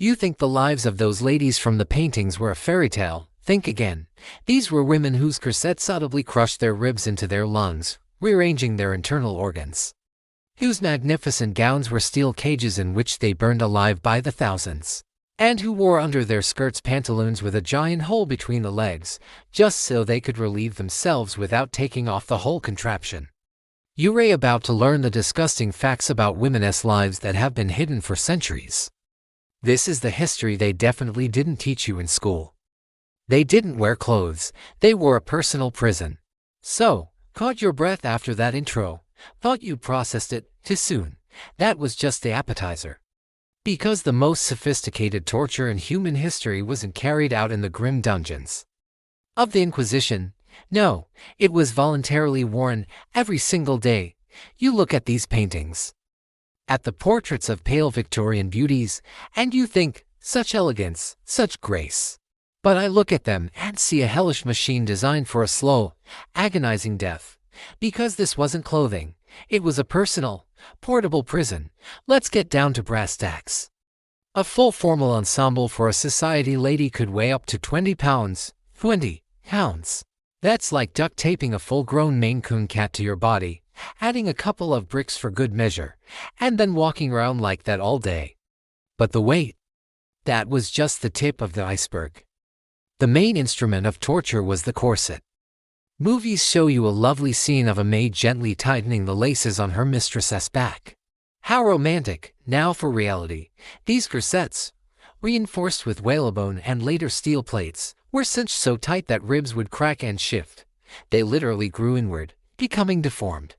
You think the lives of those ladies from the paintings were a fairy tale? Think again. These were women whose corsets subtly crushed their ribs into their lungs, rearranging their internal organs. Whose magnificent gowns were steel cages in which they burned alive by the thousands. And who wore under their skirts pantaloons with a giant hole between the legs, just so they could relieve themselves without taking off the whole contraption. You're about to learn the disgusting facts about women's lives that have been hidden for centuries. This is the history they definitely didn't teach you in school. They didn't wear clothes, they wore a personal prison. So, caught your breath after that intro, thought you'd processed it too soon. That was just the appetizer. Because the most sophisticated torture in human history wasn't carried out in the grim dungeons of the Inquisition. No, it was voluntarily worn every single day. You look at these paintings, at the portraits of pale Victorian beauties, and you think, such elegance, such grace. But I look at them and see a hellish machine designed for a slow, agonizing death. Because this wasn't clothing, it was a personal, portable prison. Let's get down to brass tacks. A full formal ensemble for a society lady could weigh up to 20 pounds. 20 pounds. That's like duct taping a full-grown Maine Coon cat to your body, adding a couple of bricks for good measure, and then walking around like that all day. But the weight, that was just the tip of the iceberg. The main instrument of torture was the corset. Movies show you a lovely scene of a maid gently tightening the laces on her mistress's back. How romantic. Now for reality. These corsets, reinforced with whalebone and later steel plates, were cinched so tight that ribs would crack and shift. They literally grew inward, becoming deformed,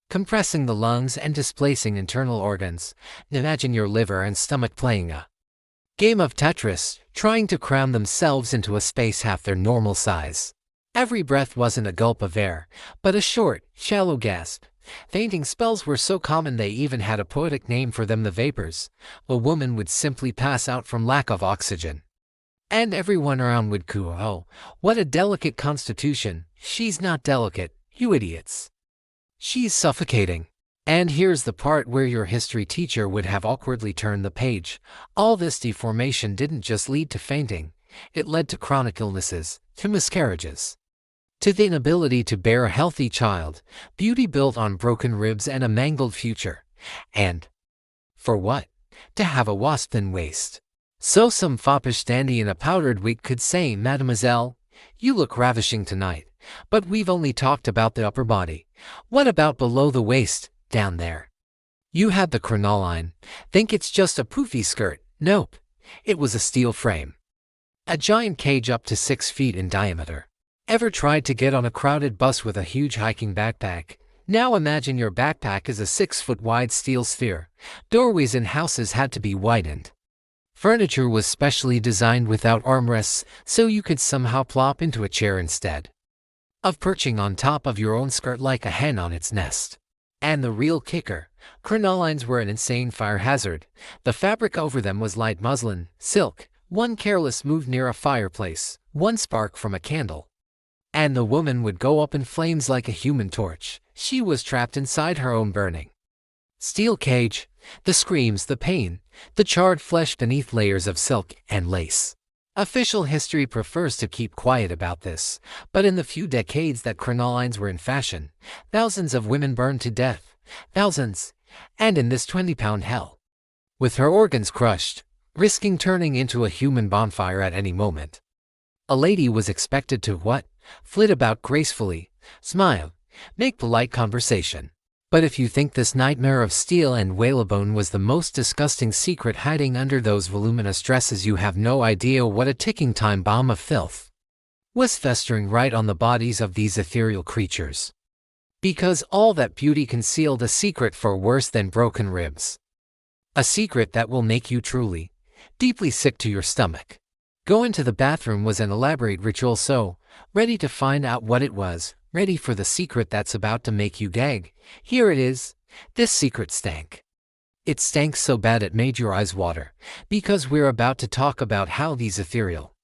compressing the lungs and displacing internal organs. Imagine your liver and stomach playing a game of Tetris, trying to cram themselves into a space half their normal size. Every breath wasn't a gulp of air, but a short, shallow gasp. Fainting spells were so common they even had a poetic name for them, the vapors. A woman would simply pass out from lack of oxygen. And everyone around would coo, "Oh, what a delicate constitution." She's not delicate, you idiots. She's suffocating. And here's the part where your history teacher would have awkwardly turned the page. All this deformation didn't just lead to fainting. It led to chronic illnesses, to miscarriages, to the inability to bear a healthy child, beauty built on broken ribs and a mangled future. And for what? To have a wasp-thin waist. So some foppish dandy in a powdered wig could say, "Mademoiselle, you look ravishing tonight." But we've only talked about the upper body. What about below the waist, down there? You had the crinoline. Think it's just a poofy skirt? Nope. It was a steel frame. A giant cage up to 6 feet in diameter. Ever tried to get on a crowded bus with a huge hiking backpack? Now imagine your backpack is a 6-foot wide steel sphere. Doorways in houses had to be widened. Furniture was specially designed without armrests, so you could somehow plop into a chair instead of perching on top of your own skirt like a hen on its nest. And the real kicker, crinolines were an insane fire hazard. The fabric over them was light muslin, silk. One careless move near a fireplace, one spark from a candle, and the woman would go up in flames like a human torch. She was trapped inside her own burning steel cage. The screams, the pain, the charred flesh beneath layers of silk and lace. Official history prefers to keep quiet about this, but in the few decades that crinolines were in fashion, thousands of women burned to death. Thousands. And in this 20-pound hell, with her organs crushed, risking turning into a human bonfire at any moment, a lady was expected to what? Flit about gracefully, smile, make polite conversation. But if you think this nightmare of steel and whalebone was the most disgusting secret hiding under those voluminous dresses, you have no idea what a ticking time bomb of filth was festering right on the bodies of these ethereal creatures. Because all that beauty concealed a secret far worse than broken ribs. A secret that will make you truly, deeply sick to your stomach. Go into the bathroom was an elaborate ritual, so, ready to find out what it was, ready for the secret that's about to make you gag. Here it is. This secret stank. It stank so bad it made your eyes water, because we're about to talk about how these ethereal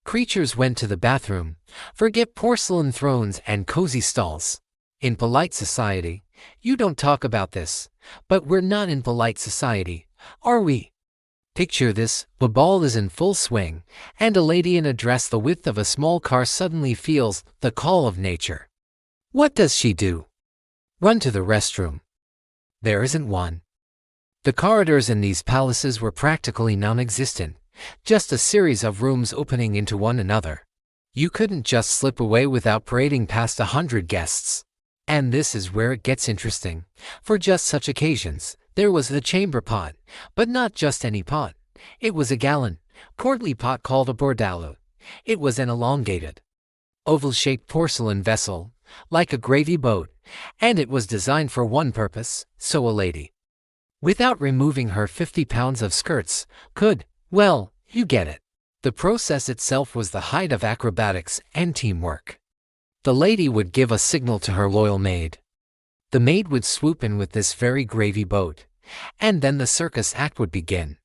creatures went to the bathroom. Forget porcelain thrones and cozy stalls. In polite society, you don't talk about this. But we're not in polite society, are we? Picture this: the ball is in full swing, and a lady in a dress the width of a small car suddenly feels the call of nature. What does she do? Run to the restroom. There isn't one. The corridors in these palaces were practically non-existent, just a series of rooms opening into one another. You couldn't just slip away without parading past 100 guests. And this is where it gets interesting. For just such occasions, there was the chamber pot, but not just any pot. It was a gallon, courtly pot called a bordalo. It was an elongated, oval-shaped porcelain vessel, like a gravy boat, and it was designed for one purpose: so a lady, without removing her 50 pounds of skirts, could, well, you get it. The process itself was the height of acrobatics and teamwork. The lady would give a signal to her loyal maid. The maid would swoop in with this very gravy boat, and then the circus act would begin.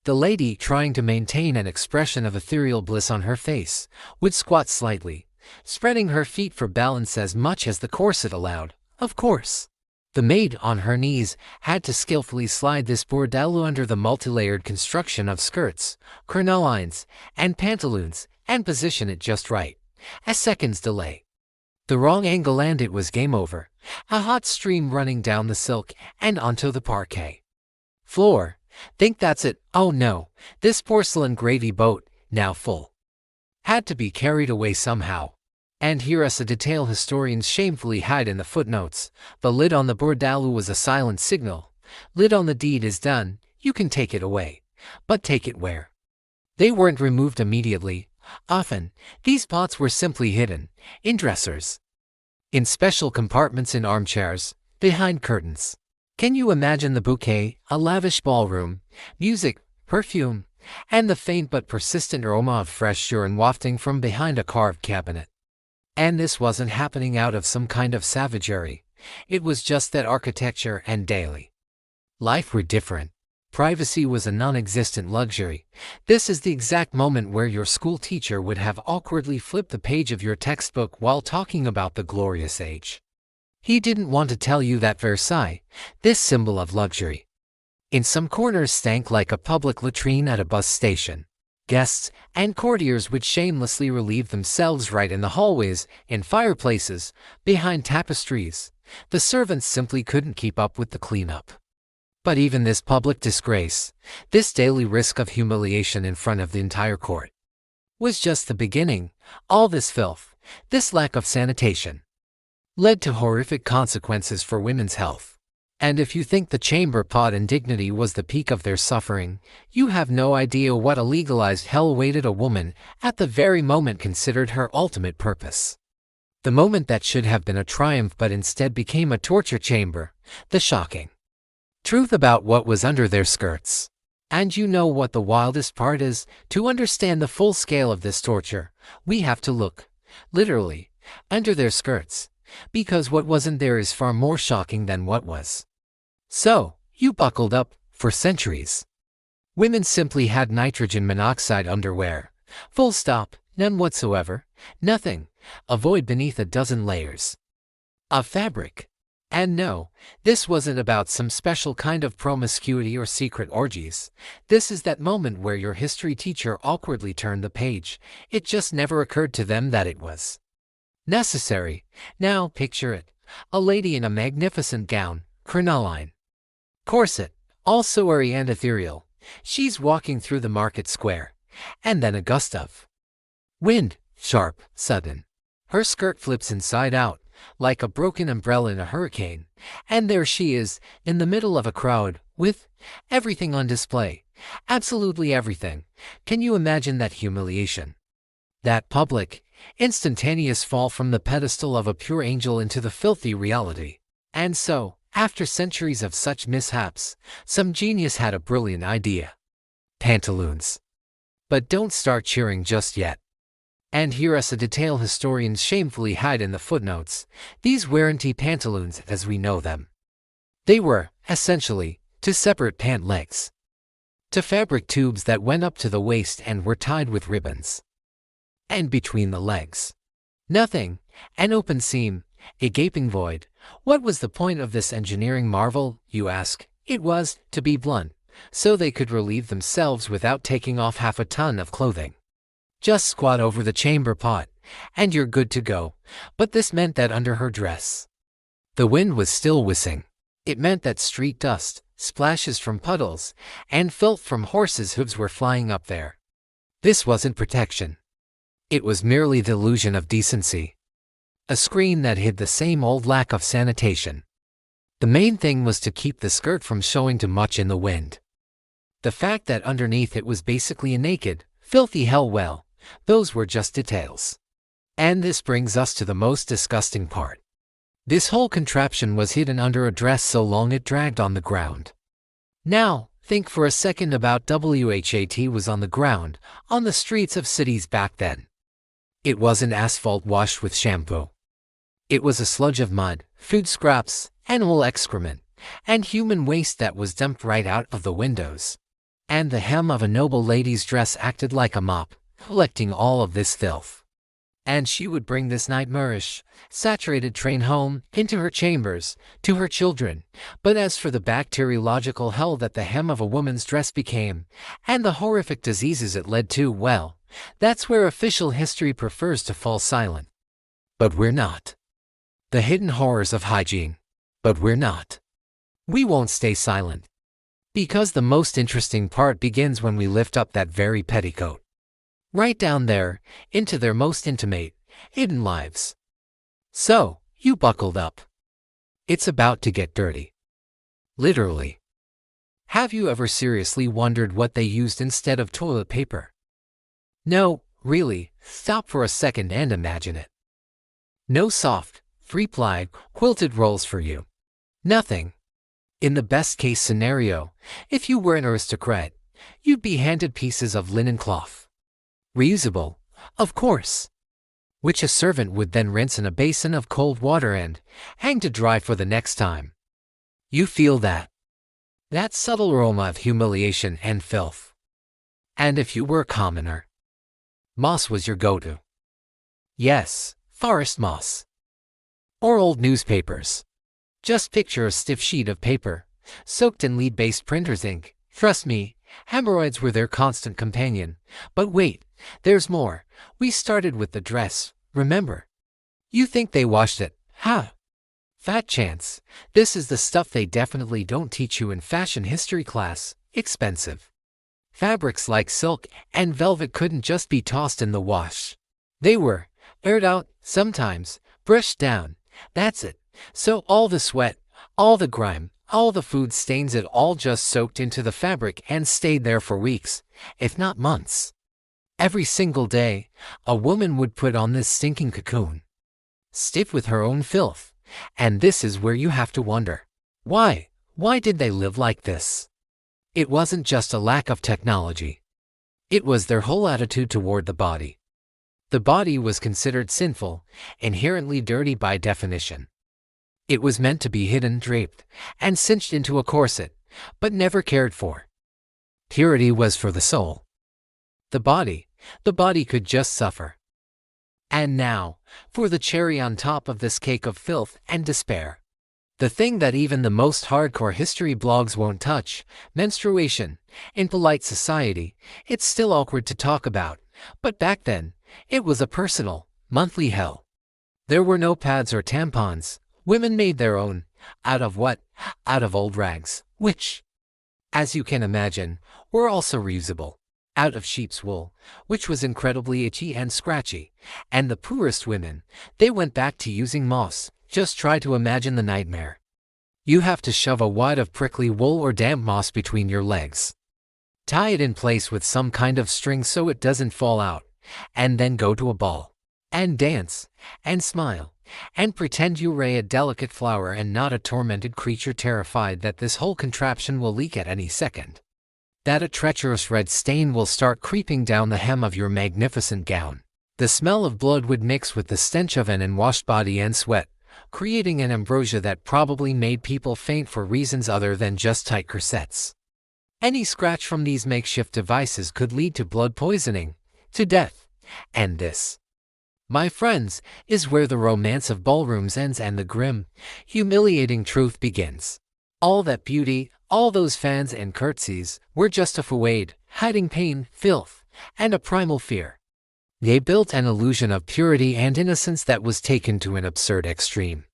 The lady, trying to maintain an expression of ethereal bliss on her face, would squat slightly, spreading her feet for balance as much as the corset allowed, of course. The maid, on her knees, had to skillfully slide this bordalo under the multilayered construction of skirts, crinolines, and pantaloons, and position it just right. A second's delay, the wrong angle, and it was game over. A hot stream running down the silk and onto the parquet floor. Think that's it? Oh no, this porcelain gravy boat, now full, had to be carried away somehow. And here, as the detail historians shamefully hide in the footnotes, the lid on the bordalo was a silent signal. Lid on, the deed is done, you can take it away. But take it where? They weren't removed immediately. Often, these pots were simply hidden in dressers, in special compartments, in armchairs, behind curtains. Can you imagine the bouquet, a lavish ballroom, music, perfume, and the faint but persistent aroma of fresh urine wafting from behind a carved cabinet? And this wasn't happening out of some kind of savagery. It was just that architecture and daily life were different. Privacy was a non-existent luxury. This is the exact moment where your school teacher would have awkwardly flipped the page of your textbook while talking about the glorious age. He didn't want to tell you that Versailles, this symbol of luxury, in some corners stank like a public latrine at a bus station. Guests and courtiers would shamelessly relieve themselves right in the hallways, in fireplaces, behind tapestries. The servants simply couldn't keep up with the cleanup. But even this public disgrace, this daily risk of humiliation in front of the entire court, was just the beginning. All this filth, this lack of sanitation, led to horrific consequences for women's health. And if you think the chamber pot indignity was the peak of their suffering, you have no idea what a legalized hell awaited a woman at the very moment considered her ultimate purpose. The moment that should have been a triumph but instead became a torture chamber, the shocking truth about what was under their skirts. And you know what the wildest part is? To understand the full scale of this torture, we have to look, literally, under their skirts, because what wasn't there is far more shocking than what was. So, you buckled up. For centuries, women simply had nitrogen monoxide underwear. Full stop, none whatsoever, nothing, a void beneath a dozen layers of fabric. And no, this wasn't about some special kind of promiscuity or secret orgies. This is that moment where your history teacher awkwardly turned the page. It just never occurred to them that it was necessary. Now picture it. A lady in a magnificent gown, crinoline, corset, all soary and ethereal. She's walking through the market square. And then a gust of wind, sharp, sudden. Her skirt flips inside out, like a broken umbrella in a hurricane, and there she is, in the middle of a crowd, with everything on display. Absolutely everything. Can you imagine that humiliation? That public, instantaneous fall from the pedestal of a pure angel into the filthy reality. And so, after centuries of such mishaps, some genius had a brilliant idea. Pantaloons. But don't start cheering just yet. And here, as the detail historians shamefully hide in the footnotes, these weren't pantaloons as we know them. They were, essentially, two separate pant legs. Two fabric tubes that went up to the waist and were tied with ribbons. And between the legs, nothing, an open seam, a gaping void. What was the point of this engineering marvel, you ask? It was, to be blunt, so they could relieve themselves without taking off half a ton of clothing. Just squat over the chamber pot, and you're good to go. But this meant that under her dress, the wind was still whistling. It meant that street dust, splashes from puddles, and filth from horses' hooves were flying up there. This wasn't protection. It was merely the illusion of decency. A screen that hid the same old lack of sanitation. The main thing was to keep the skirt from showing too much in the wind. The fact that underneath it was basically a naked, filthy hell, well, those were just details. And this brings us to the most disgusting part. This whole contraption was hidden under a dress so long it dragged on the ground. Now, think for a second about WHAT was on the ground, on the streets of cities back then. It wasn't asphalt washed with shampoo. It was a sludge of mud, food scraps, animal excrement, and human waste that was dumped right out of the windows. And the hem of a noble lady's dress acted like a mop, collecting all of this filth. And she would bring this nightmarish, saturated train home, into her chambers, to her children. But as for the bacteriological hell that the hem of a woman's dress became, and the horrific diseases it led to, well, that's where official history prefers to fall silent. But we're not. The hidden horrors of hygiene. But we're not. We won't stay silent. Because the most interesting part begins when we lift up that very petticoat. Right down there, into their most intimate, hidden lives. So, you buckled up. It's about to get dirty. Literally. Have you ever seriously wondered what they used instead of toilet paper? No, really, stop for a second and imagine it. No soft, free-ply, quilted rolls for you. Nothing. In the best-case scenario, if you were an aristocrat, you'd be handed pieces of linen cloth. Reusable, of course. Which a servant would then rinse in a basin of cold water and hang to dry for the next time. You feel that? That subtle aroma of humiliation and filth. And if you were a commoner, moss was your go-to. Yes, forest moss. Or old newspapers. Just picture a stiff sheet of paper, soaked in lead-based printer's ink. Trust me, hemorrhoids were their constant companion. But wait, there's more. We started with the dress, remember? You think they washed it, huh? Fat chance. This is the stuff they definitely don't teach you in fashion history class. Expensive. Fabrics like silk and velvet couldn't just be tossed in the wash. They were aired out, sometimes brushed down. That's it. So all the sweat, all the grime, all the food stains, it all just soaked into the fabric and stayed there for weeks, if not months. Every single day, a woman would put on this stinking cocoon, stiff with her own filth. And this is where you have to wonder, why? Why did they live like this? It wasn't just a lack of technology. It was their whole attitude toward the body. The body was considered sinful, inherently dirty by definition. It was meant to be hidden, draped, and cinched into a corset, but never cared for. Purity was for the soul. The body could just suffer. And now, for the cherry on top of this cake of filth and despair. The thing that even the most hardcore history blogs won't touch, menstruation. In polite society, it's still awkward to talk about, but back then, it was a personal, monthly hell. There were no pads or tampons. Women made their own. Out of what? Out of old rags, which, as you can imagine, were also reusable. Out of sheep's wool, which was incredibly itchy and scratchy. And the poorest women, they went back to using moss. Just try to imagine the nightmare. You have to shove a wad of prickly wool or damp moss between your legs. Tie it in place with some kind of string so it doesn't fall out, and then go to a ball, and dance, and smile, and pretend you're a delicate flower and not a tormented creature terrified that this whole contraption will leak at any second. That a treacherous red stain will start creeping down the hem of your magnificent gown. The smell of blood would mix with the stench of an unwashed body and sweat, creating an ambrosia that probably made people faint for reasons other than just tight corsets. Any scratch from these makeshift devices could lead to blood poisoning, to death. And this, my friends, is where the romance of ballrooms ends and the grim, humiliating truth begins. All that beauty, all those fans and curtsies, were just a facade, hiding pain, filth, and a primal fear. They built an illusion of purity and innocence that was taken to an absurd extreme.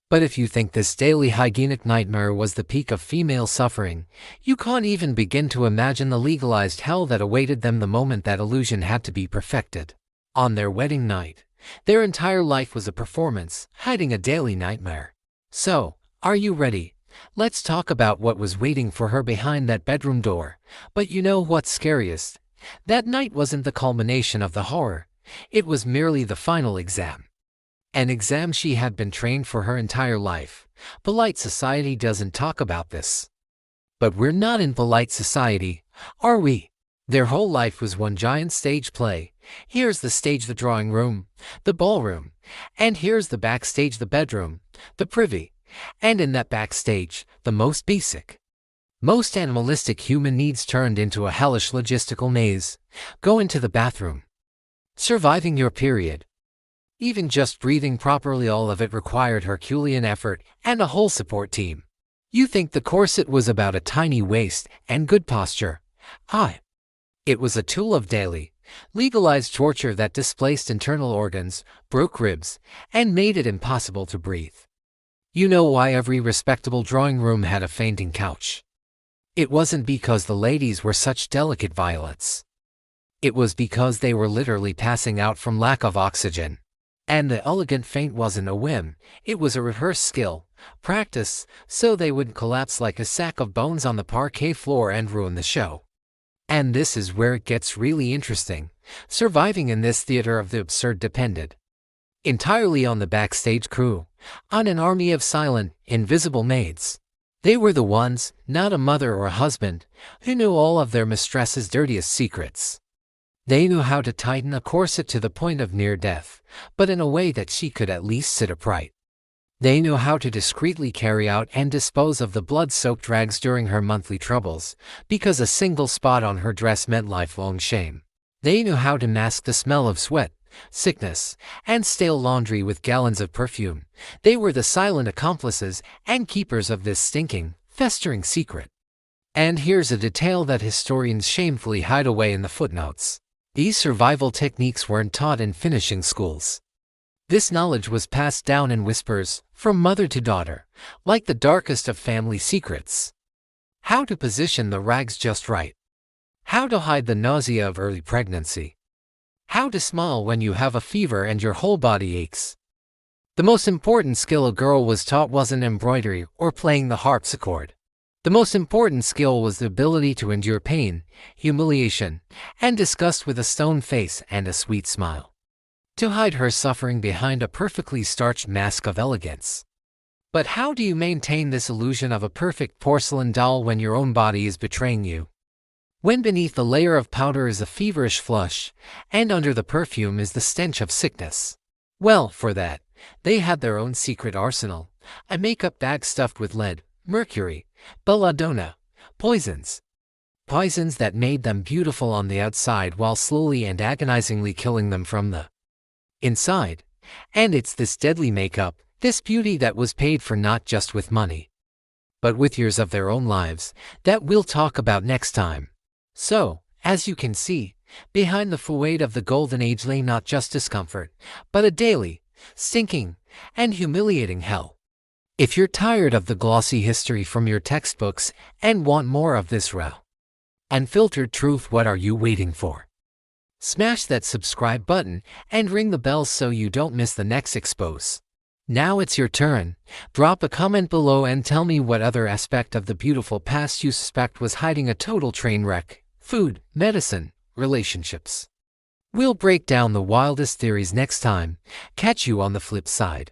But if you think this daily hygienic nightmare was the peak of female suffering, you can't even begin to imagine the legalized hell that awaited them the moment that illusion had to be perfected. On their wedding night, their entire life was a performance, hiding a daily nightmare. So, are you ready? Let's talk about what was waiting for her behind that bedroom door. But you know what's scariest? That night wasn't the culmination of the horror. It was merely the final exam. An exam she had been trained for her entire life. Polite society doesn't talk about this. But we're not in polite society, are we? Their whole life was one giant stage play. Here's the stage, the drawing room, the ballroom, and here's the backstage, the bedroom, the privy, and in that backstage, the most basic, most animalistic human needs turned into a hellish logistical maze. Go into the bathroom. Surviving your period. Even just breathing properly, all of it required Herculean effort and a whole support team. You think the corset was about a tiny waist and good posture? It was a tool of daily, legalized torture that displaced internal organs, broke ribs, and made it impossible to breathe. You know why every respectable drawing room had a fainting couch? It wasn't because the ladies were such delicate violets. It was because they were literally passing out from lack of oxygen. And the elegant faint wasn't a whim, it was a rehearsed skill, practice, so they wouldn't collapse like a sack of bones on the parquet floor and ruin the show. And this is where it gets really interesting. Surviving in this theater of the absurd depended entirely on the backstage crew, on an army of silent, invisible maids. They were the ones, not a mother or a husband, who knew all of their mistress's dirtiest secrets. They knew how to tighten a corset to the point of near death, but in a way that she could at least sit upright. They knew how to discreetly carry out and dispose of the blood-soaked rags during her monthly troubles, because a single spot on her dress meant lifelong shame. They knew how to mask the smell of sweat, sickness, and stale laundry with gallons of perfume. They were the silent accomplices and keepers of this stinking, festering secret. And here's a detail that historians shamefully hide away in the footnotes. These survival techniques weren't taught in finishing schools. This knowledge was passed down in whispers, from mother to daughter, like the darkest of family secrets. How to position the rags just right. How to hide the nausea of early pregnancy. How to smile when you have a fever and your whole body aches. The most important skill a girl was taught wasn't embroidery or playing the harpsichord. The most important skill was the ability to endure pain, humiliation, and disgust with a stone face and a sweet smile. To hide her suffering behind a perfectly starched mask of elegance. But how do you maintain this illusion of a perfect porcelain doll when your own body is betraying you? When beneath the layer of powder is a feverish flush, and under the perfume is the stench of sickness? Well, for that, they had their own secret arsenal, a makeup bag stuffed with lead, mercury, belladonna, poisons. Poisons that made them beautiful on the outside while slowly and agonizingly killing them from the inside. And it's this deadly makeup, this beauty that was paid for not just with money, but with years of their own lives, that we'll talk about next time. So, as you can see, behind the facade of the Golden Age lay not just discomfort, but a daily, stinking, and humiliating hell. If you're tired of the glossy history from your textbooks and want more of this raw, unfiltered truth, what are you waiting for? Smash that subscribe button and ring the bell so you don't miss the next expose. Now it's your turn. Drop a comment below and tell me what other aspect of the beautiful past you suspect was hiding a total train wreck. Food, medicine, relationships. We'll break down the wildest theories next time. Catch you on the flip side.